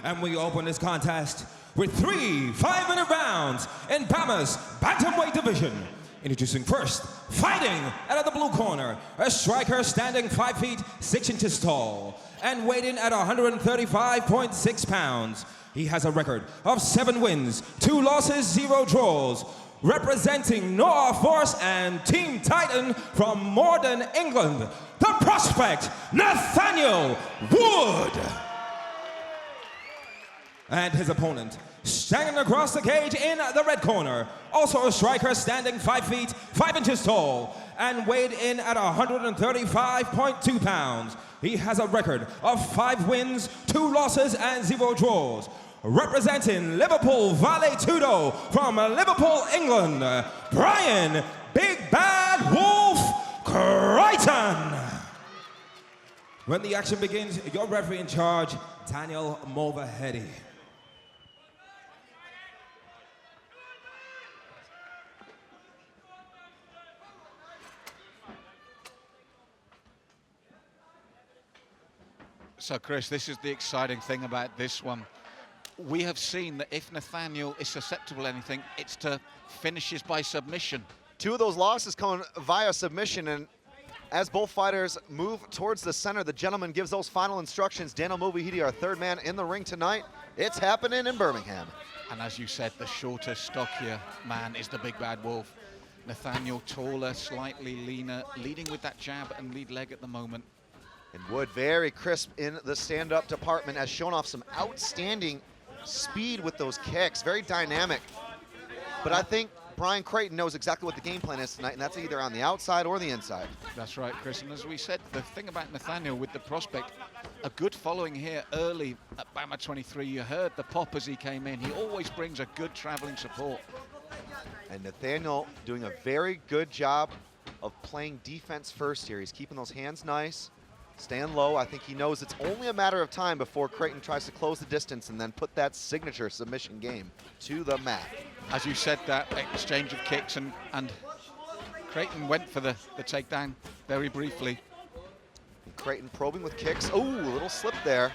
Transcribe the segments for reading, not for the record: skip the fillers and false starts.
And we open this contest with 3 5-minute rounds in BAMMA's Bantamweight division. Introducing first, fighting out of the blue corner, a striker standing 5 feet 6 inches tall and weighing at 135.6 pounds. He has a record of 7 wins, 2 losses, 0 draws. Representing Noah Force and Team Titan from Morden, England, the prospect, Nathaniel Wood. And his opponent, standing across the cage in the red corner, also a striker standing 5 feet 5 inches tall and weighed in at 135.2 pounds. He has a record of 5 wins, 2 losses, and 0 draws. Representing Liverpool Vale Tudo from Liverpool, England, Bryan Big Bad Wolf Creighton. When the action begins, your referee in charge, Daniel Mulvahedi. So, Chris, this is the exciting thing about this one. We have seen that if Nathaniel is susceptible to anything, it's to finishes by submission. 2 of those losses come via submission, and as both fighters move towards the center, the gentleman gives those final instructions. Daniel Mulvahedi, our 3rd man in the ring tonight. It's happening in Birmingham. And as you said, the shorter, stockier man is the Big Bad Wolf. Nathaniel, taller, slightly leaner, leading with that jab and lead leg at the moment. And Wood very crisp in the stand-up department, has shown off some outstanding speed with those kicks, very dynamic. But I think Bryan Creighton knows exactly what the game plan is tonight, and that's either on the outside or the inside. That's right, Chris. And as we said, the thing about Nathaniel with the prospect, a good following here early at BAMMA 23. You heard the pop as he came in. He always brings a good traveling support. And Nathaniel doing a very good job of playing defense first here. He's keeping those hands nice, staying low. I think he knows it's only a matter of time before Creighton tries to close the distance and then put that signature submission game to the mat. As you said, that exchange of kicks, and Creighton went for the takedown very briefly. And Creighton probing with kicks. Oh, a little slip there.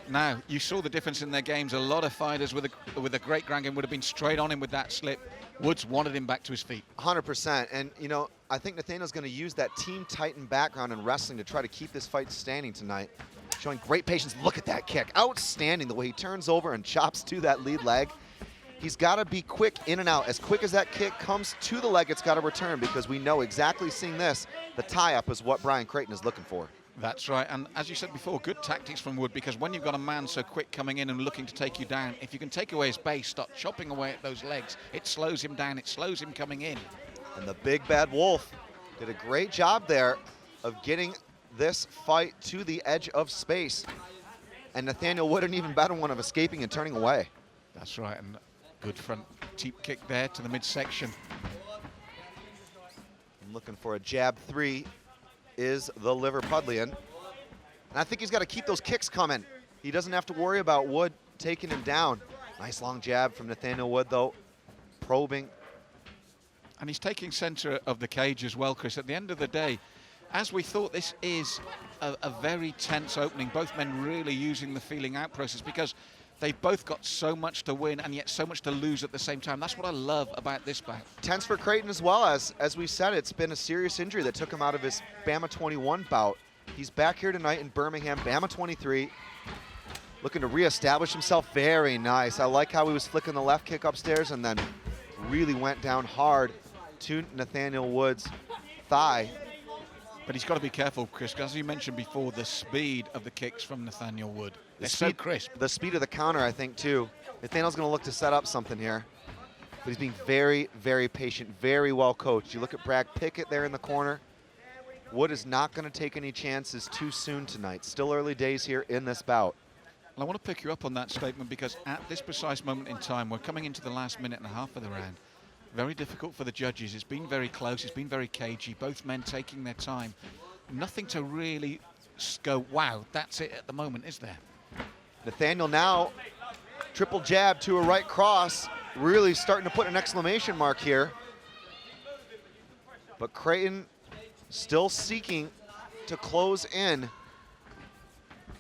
Now, you saw the difference in their games. A lot of fighters with a great ground game would have been straight on him with that slip. Woods wanted him back to his feet. 100%. And, you know, I think Nathaniel's going to use that Team Titan background in wrestling to try to keep this fight standing tonight. Showing great patience. Look at that kick. Outstanding the way he turns over and chops to that lead leg. He's got to be quick in and out. As quick as that kick comes to the leg, it's got to return, because we know exactly seeing this, the tie-up is what Bryan Creighton is looking for. That's right, and as you said before, good tactics from Wood, because when you've got a man so quick coming in and looking to take you down, if you can take away his base, start chopping away at those legs, it slows him down, it slows him coming in. And the Big Bad Wolf did a great job there of getting this fight to the edge of space. And Nathaniel Wood, an even better one of escaping and turning away. That's right, and good front teep kick there to the midsection. I'm looking for a jab 3. Is the Liverpudlian. And I think he's got to keep those kicks coming. He doesn't have to worry about Wood taking him down. Nice long jab from Nathaniel Wood, though, probing. And he's taking center of the cage as well, Chris. At the end of the day, as we thought, this is a very tense opening. Both men really using the feeling out process, because they've both got so much to win and yet so much to lose at the same time. That's what I love about this bout. Tense for Creighton as well. As we said, it's been a serious injury that took him out of his BAMMA 21 bout. He's back here tonight in Birmingham, BAMMA 23, looking to reestablish himself. Very nice. I like how he was flicking the left kick upstairs and then really went down hard to Nathaniel Wood's thigh. But he's got to be careful, Chris, because as you mentioned before, the speed of the kicks from Nathaniel Wood. They're so crisp. The speed of the counter, I think, too. Nathaniel's going to look to set up something here. But he's being very, very patient, very well coached. You look at Brad Pickett there in the corner. Wood is not going to take any chances too soon tonight. Still early days here in this bout. Well, I want to pick you up on that statement, because at this precise moment in time, we're coming into the last minute and a half of the round. Very difficult for the judges. It's been very close. It's been very cagey. Both men taking their time. Nothing to really go, wow, that's it at the moment, is there? Nathaniel now, triple jab to a right cross, really starting to put an exclamation mark here. But Creighton still seeking to close in.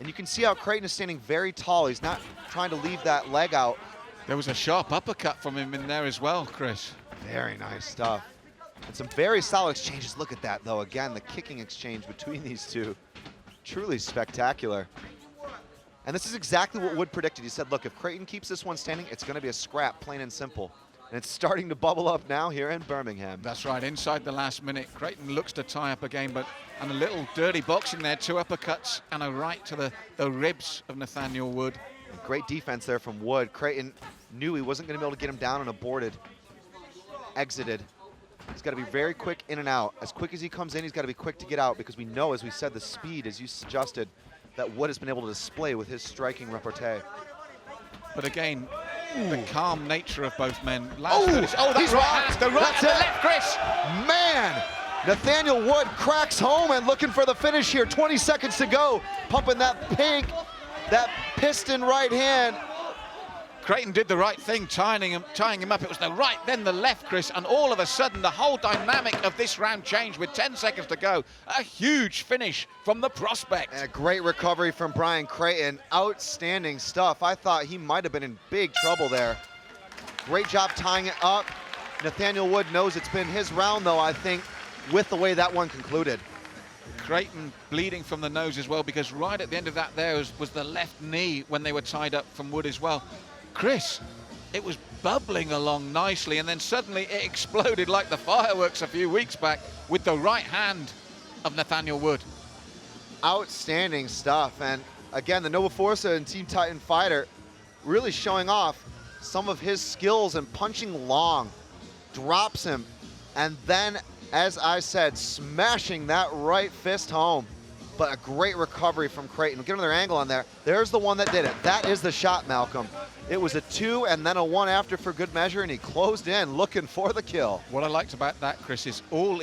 And you can see how Creighton is standing very tall. He's not trying to leave that leg out. There was a sharp uppercut from him in there as well, Chris. Very nice stuff. And some very solid exchanges. Look at that, though. Again, the kicking exchange between these two. Truly spectacular. And this is exactly what Wood predicted. He said, look, if Creighton keeps this one standing, it's going to be a scrap, plain and simple. And it's starting to bubble up now here in Birmingham. That's right, inside the last minute. Creighton looks to tie up again, and a little dirty boxing there. 2 uppercuts and a right to the ribs of Nathaniel Wood. Great defense there from Wood. Creighton knew he wasn't going to be able to get him down and aborted. Exited. He's got to be very quick in and out. As quick as he comes in, he's got to be quick to get out, because we know, as we said, the speed, as you suggested, that Wood has been able to display with his striking repartee. But again, the calm nature of both men. He's the right and the left, Chris. Man, Nathaniel Wood cracks home and looking for the finish here. 20 seconds to go. Pumping that piston right hand. Creighton did the right thing, tying him up. It was the right, then the left, Chris, and all of a sudden the whole dynamic of this round changed with 10 seconds to go. A huge finish from the prospect. And a great recovery from Bryan Creighton. Outstanding stuff. I thought he might have been in big trouble there. Great job tying it up. Nathaniel Wood knows it's been his round, though, I think, with the way that one concluded. Creighton bleeding from the nose as well, because right at the end of that there was the left knee when they were tied up from Wood as well. Chris, it was bubbling along nicely, and then suddenly it exploded like the fireworks a few weeks back with the right hand of Nathaniel Wood. Outstanding stuff. And again, the Nova Forza and Team Titan fighter really showing off some of his skills and punching long. Drops him, and then, as I said, smashing that right fist home. But a great recovery from Creighton. We'll get another angle on there. There's the one that did it. That is the shot, Malcolm. It was a 2 and then a 1 after for good measure, and he closed in looking for the kill. What I liked about that, Chris, is all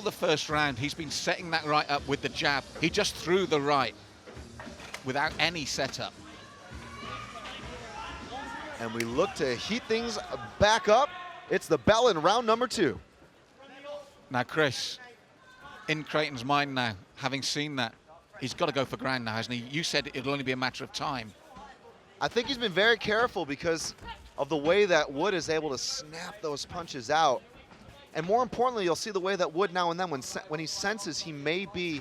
the first round, he's been setting that right up with the jab. He just threw the right without any setup. And we look to heat things back up. It's the bell in round number 2. Now, Chris, in Creighton's mind now, having seen that, he's got to go for ground now, hasn't he? You said it'll only be a matter of time. I think he's been very careful because of the way that Wood is able to snap those punches out. And more importantly, you'll see the way that Wood now and then, when he senses he may be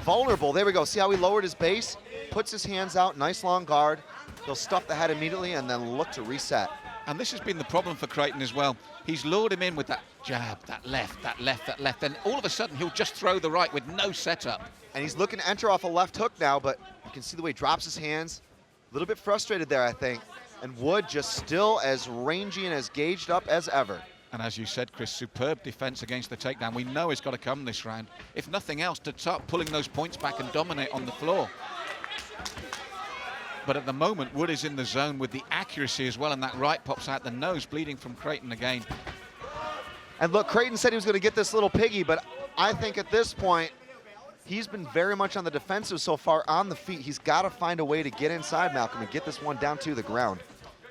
vulnerable. There we go. See how he lowered his base? Puts his hands out, nice long guard. He'll stuff the head immediately and then look to reset. And this has been the problem for Creighton as well. He's lured him in with that jab, that left, that left, that left. Then all of a sudden, he'll just throw the right with no setup. And he's looking to enter off a left hook now, but you can see the way he drops his hands. A little bit frustrated there, I think. And Wood just still as rangy and as gauged up as ever. And as you said, Chris, superb defense against the takedown. We know it's got to come this round. If nothing else, to start pulling those points back and dominate on the floor. But at the moment, Wood is in the zone with the accuracy as well, and that right pops out the nose, bleeding from Creighton again. And look, Creighton said he was going to get this little piggy, but I think at this point, he's been very much on the defensive so far on the feet. He's got to find a way to get inside, Malcolm, and get this one down to the ground.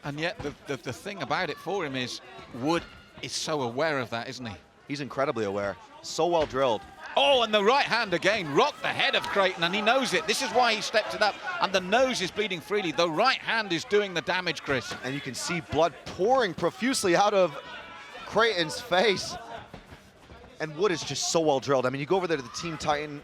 And yet, the thing about it for him is Wood is so aware of that, isn't he? He's incredibly aware. So well drilled. Oh, and the right hand again rocked the head of Creighton, and he knows it. This is why he stepped it up, and the nose is bleeding freely. The right hand is doing the damage, Chris. And you can see blood pouring profusely out of Creighton's face. And Wood is just so well drilled. I mean, you go over there to the Team Titan,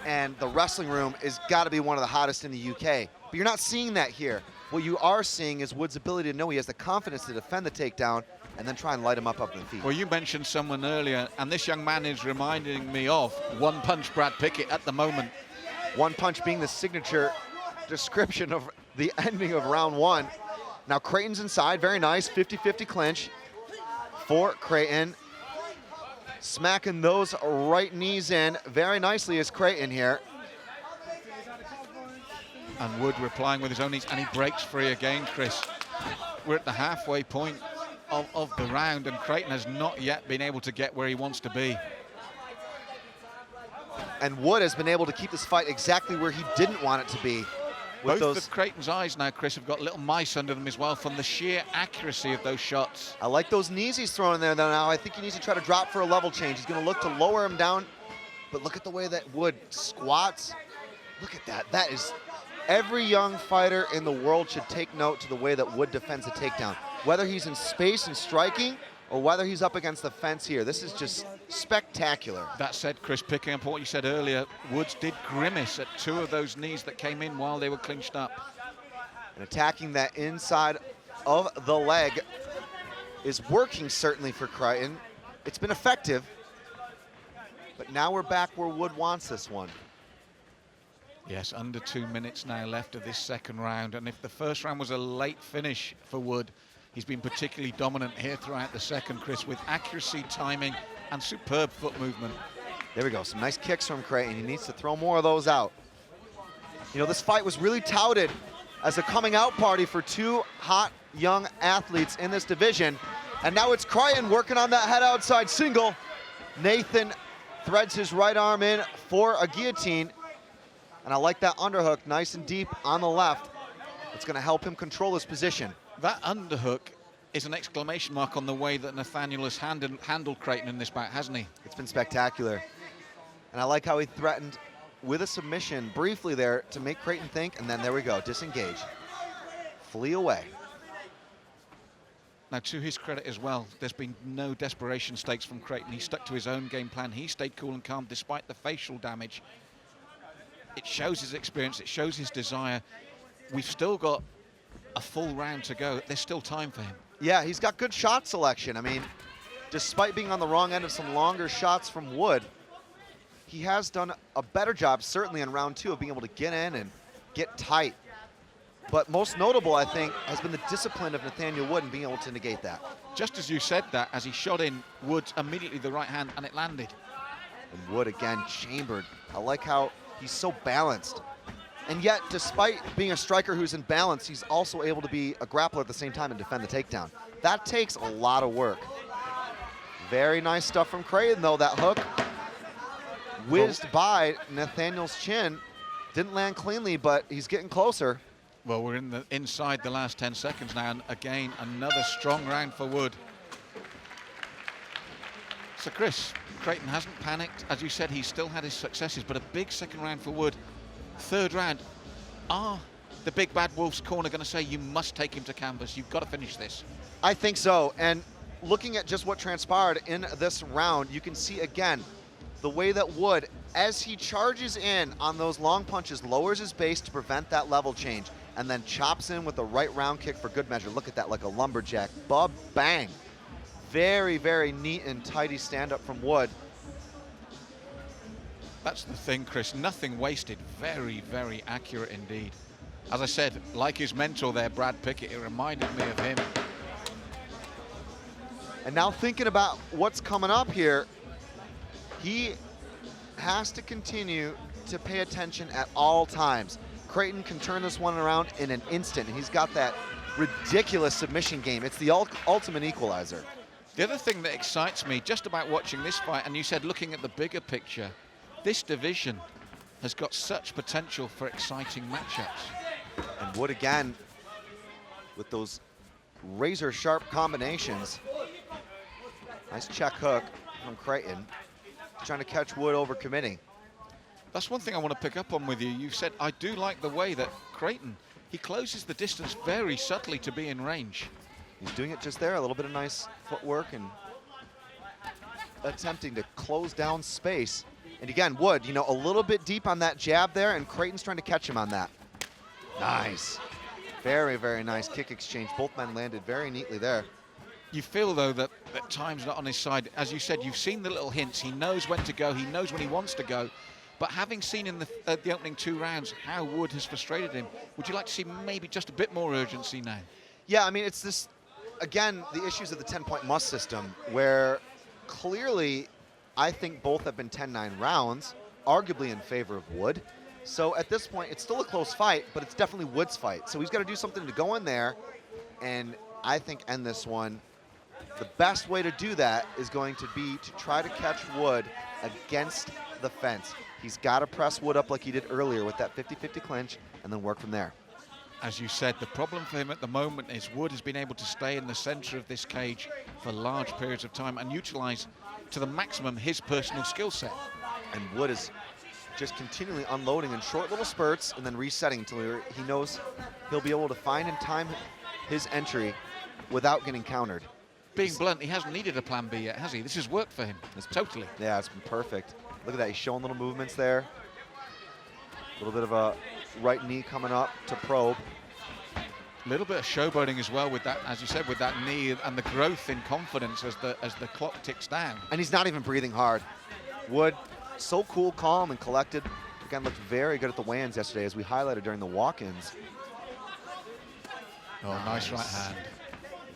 and the wrestling room has got to be one of the hottest in the UK. But you're not seeing that here. What you are seeing is Wood's ability to know he has the confidence to defend the takedown and then try and light him up the feet. Well, you mentioned someone earlier, and this young man is reminding me of One Punch Brad Pickett at the moment. One punch being the signature description of the ending of round 1. Now Creighton's inside, very nice, 50-50 clinch for Creighton. Smacking those right knees in very nicely is Creighton here. And Wood replying with his own knees, and he breaks free again, Chris. We're at the halfway point of the round, and Creighton has not yet been able to get where he wants to be. And Wood has been able to keep this fight exactly where he didn't want it to be. Both of Creighton's eyes now, Chris, have got little mice under them as well from the sheer accuracy of those shots. I like those knees he's throwing there now. I think he needs to try to drop for a level change. He's going to look to lower him down, but look at the way that Wood squats. Look at that. That is Every young fighter in the world should take note to the way that Wood defends a takedown. Whether he's in space and striking, or whether he's up against the fence here. This is just spectacular. That said, Chris, picking up what you said earlier, Woods did grimace at 2 of those knees that came in while they were clinched up. And attacking that inside of the leg is working certainly for Creighton. It's been effective, but now we're back where Wood wants this one. Yes, under 2 minutes now left of this second round, and if the first round was a late finish for Wood, he's been particularly dominant here throughout the second, Chris, with accuracy, timing, and superb foot movement. There we go, some nice kicks from Creighton. He needs to throw more of those out. You know, this fight was really touted as a coming out party for 2 hot young athletes in this division. And now it's Creighton working on that head outside single. Nathan threads his right arm in for a guillotine. And I like that underhook, nice and deep on the left. It's gonna help him control his position. That underhook is an exclamation mark on the way that Nathaniel has handled Creighton in this bout, hasn't he? It's been spectacular. And I like how he threatened with a submission briefly there to make Creighton think, and then there we go, disengage. Flee away. Now, to his credit as well, there's been no desperation stakes from Creighton. He stuck to his own game plan. He stayed cool and calm despite the facial damage. It shows his experience, it shows his desire. We've still got a full round to go. There's still time for him. Yeah, he's got good shot selection. I mean, despite being on the wrong end of some longer shots from Wood, he has done a better job, certainly in round 2, of being able to get in and get tight. But most notable, I think, has been the discipline of Nathaniel Wood and being able to negate that. Just as you said that, as he shot in, Wood immediately the right hand, and it landed. And Wood again chambered. I like how he's so balanced. And yet, despite being a striker who's in balance, he's also able to be a grappler at the same time and defend the takedown. That takes a lot of work. Very nice stuff from Creighton, though. That hook whizzed by Nathaniel's chin. Didn't land cleanly, but he's getting closer. Well, we're inside the last 10 seconds now, and again, another strong round for Wood. So, Chris, Creighton hasn't panicked. As you said, he's still had his successes, but a big second round for Wood. Third round, are the big bad Wolves corner going to say, you must take him to canvas, you've got to finish this? I think so, and looking at just what transpired in this round, you can see again, the way that Wood, as he charges in on those long punches, lowers his base to prevent that level change, and then chops in with the right round kick for good measure. Look at that, like a lumberjack, bang. Very, very neat and tidy stand-up from Wood. That's the thing, Chris, nothing wasted, very, very accurate indeed. As I said, like his mentor there, Brad Pickett, it reminded me of him. And now thinking about what's coming up here, he has to continue to pay attention at all times. Creighton can turn this one around in an instant, and he's got that ridiculous submission game. It's the ultimate equalizer. The other thing that excites me just about watching this fight, and you said looking at the bigger picture, this division has got such potential for exciting matchups. And Wood again, with those razor sharp combinations. Nice check hook from Creighton, trying to catch Wood over committing. That's one thing I want to pick up on with you. You've said, I do like the way that Creighton, he closes the distance very subtly to be in range. He's doing it just there, a little bit of nice footwork and attempting to close down space. And again, Wood, you know, a little bit deep on that jab there, and Creighton's trying to catch him on that. Nice. Very, very nice kick exchange. Both men landed very neatly there. You feel, though, that time's not on his side. As you said, you've seen the little hints. He knows when to go. He knows when he wants to go. But having seen in the opening 2 rounds how Wood has frustrated him, would you like to see maybe just a bit more urgency now? Yeah, I mean, it's this, again, the issues of the 10-point must system, where clearly I think both have been 10-9 rounds, arguably in favor of Wood. So at this point, it's still a close fight, but it's definitely Wood's fight. So he's got to do something to go in there and I think end this one. The best way to do that is going to be to try to catch Wood against the fence. He's got to press Wood up like he did earlier with that 50-50 clinch and then work from there. As you said, the problem for him at the moment is Wood has been able to stay in the center of this cage for large periods of time and utilize to the maximum his personal skill set. And Wood is just continually unloading in short little spurts and then resetting until he knows he'll be able to find and time his entry without getting countered. Being blunt, he hasn't needed a plan B yet, has he? This has worked for him. Totally. Yeah, it's been perfect. Look at that, he's showing little movements there. A little bit of a right knee coming up to probe. A little bit of showboating as well with that, as you said, with that knee and the growth in confidence as the clock ticks down. And he's not even breathing hard. Wood, so cool, calm, and collected. Again, looked very good at the weigh-ins yesterday, as we highlighted during the walk-ins. Oh, nice right hand.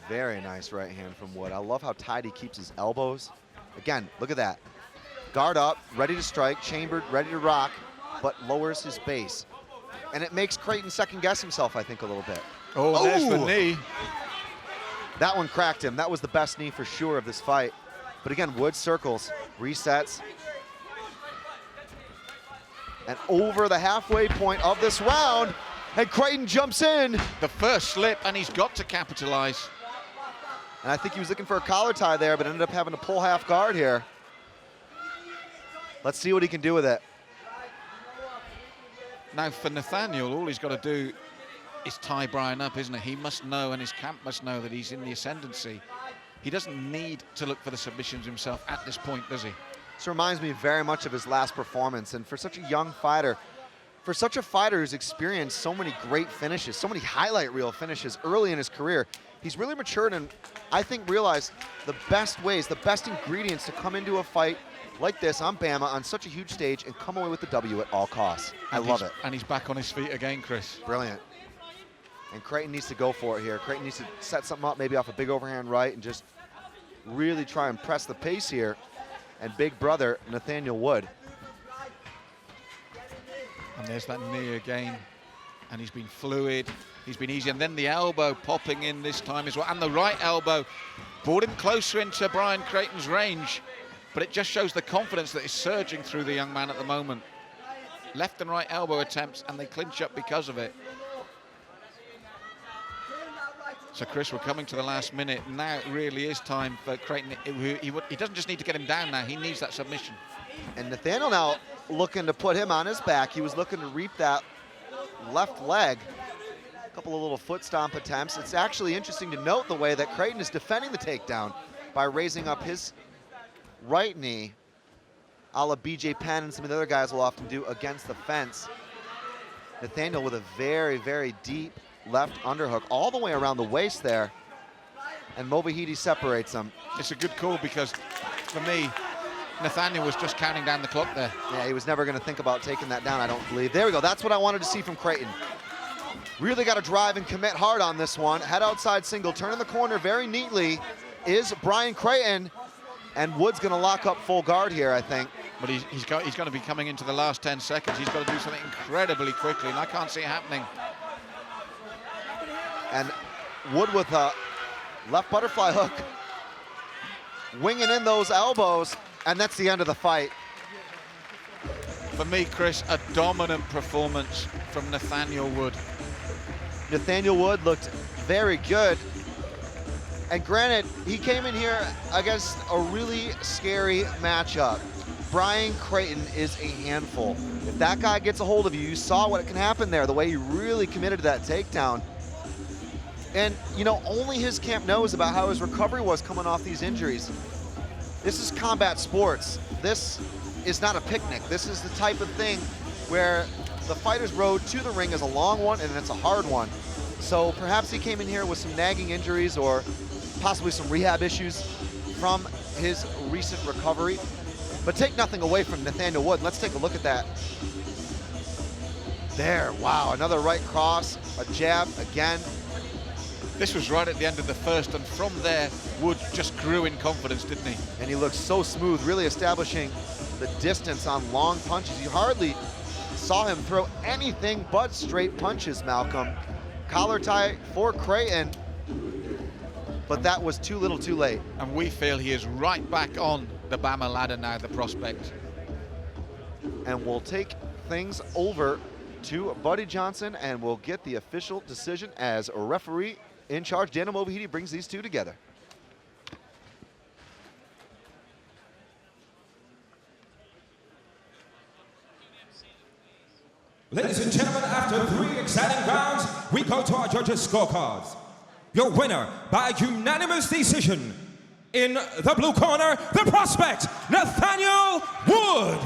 Very nice right hand from Wood. I love how tight he keeps his elbows. Again, look at that. Guard up, ready to strike, chambered, ready to rock, but lowers his base. And it makes Creighton second-guess himself, I think, a little bit. Oh, there's the knee. That one cracked him. That was the best knee for sure of this fight. But again, Wood circles, resets. And over the halfway point of this round, and Creighton jumps in. The first slip, and he's got to capitalize. And I think he was looking for a collar tie there, but ended up having to pull half guard here. Let's see what he can do with it. Now for Nathaniel, all he's got to do is tie Bryan up, isn't it? He must know, and his camp must know, that he's in the ascendancy. He doesn't need to look for the submissions himself at this point, does he? This reminds me very much of his last performance, and for such a young fighter, for such a fighter who's experienced so many great finishes, so many highlight reel finishes early in his career, he's really matured and I think realized the best ways, the best ingredients to come into a fight like this on BAMMA on such a huge stage and come away with the W at all costs. I love it. And he's back on his feet again, Chris. Brilliant. And Creighton needs to go for it here. Creighton needs to set something up, maybe off a big overhand right, and just really try and press the pace here. And big brother, Nathaniel Wood. And there's that knee again. And he's been fluid, he's been easy. And then the elbow popping in this time as well. And the right elbow brought him closer into Bryan Creighton's range. But it just shows the confidence that is surging through the young man at the moment. Left and right elbow attempts, and they clinch up because of it. So, Chris, we're coming to the last minute. Now it really is time for Creighton. He doesn't just need to get him down now, he needs that submission. And Nathaniel now looking to put him on his back. He was looking to reap that left leg. A couple of little foot stomp attempts. It's actually interesting to note the way that Creighton is defending the takedown by raising up his right knee, a la BJ Penn and some of the other guys will often do against the fence. Nathaniel with a very, very deep left underhook all the way around the waist there. And Movahidi separates him. It's a good call because, for me, Nathaniel was just counting down the clock there. Yeah, he was never going to think about taking that down, I don't believe. There we go. That's what I wanted to see from Creighton. Really got to drive and commit hard on this one. Head outside single, turning the corner very neatly is Bryan Creighton. And Wood's going to lock up full guard here, I think. But he's going to be coming into the last 10 seconds. He's got to do something incredibly quickly, and I can't see it happening. And Wood with a left butterfly hook, winging in those elbows, and that's the end of the fight. For me, Chris, a dominant performance from Nathaniel Wood. Nathaniel Wood looked very good. And granted, he came in here against a really scary matchup. Bryan Creighton is a handful. If that guy gets a hold of you, you saw what can happen there, the way he really committed to that takedown. And, you know, only his camp knows about how his recovery was coming off these injuries. This is combat sports. This is not a picnic. This is the type of thing where the fighter's road to the ring is a long one and it's a hard one. So perhaps he came in here with some nagging injuries or possibly some rehab issues from his recent recovery. But take nothing away from Nathaniel Wood. Let's take a look at that. There, wow, another right cross, a jab again. This was right at the end of the first, and from there, Wood just grew in confidence, didn't he? And he looked so smooth, really establishing the distance on long punches. You hardly saw him throw anything but straight punches, Malcolm. Collar tie for Creighton, but that was too little too late. And we feel he is right back on the BAMMA ladder now, the prospect. And we'll take things over to Buddy Johnson, and we'll get the official decision as a referee in charge. Daniel Movahidi brings these two together. Ladies and gentlemen, after 3 exciting rounds, we go to our judges' scorecards. Your winner by unanimous decision in the blue corner, the prospect, Nathaniel Wood.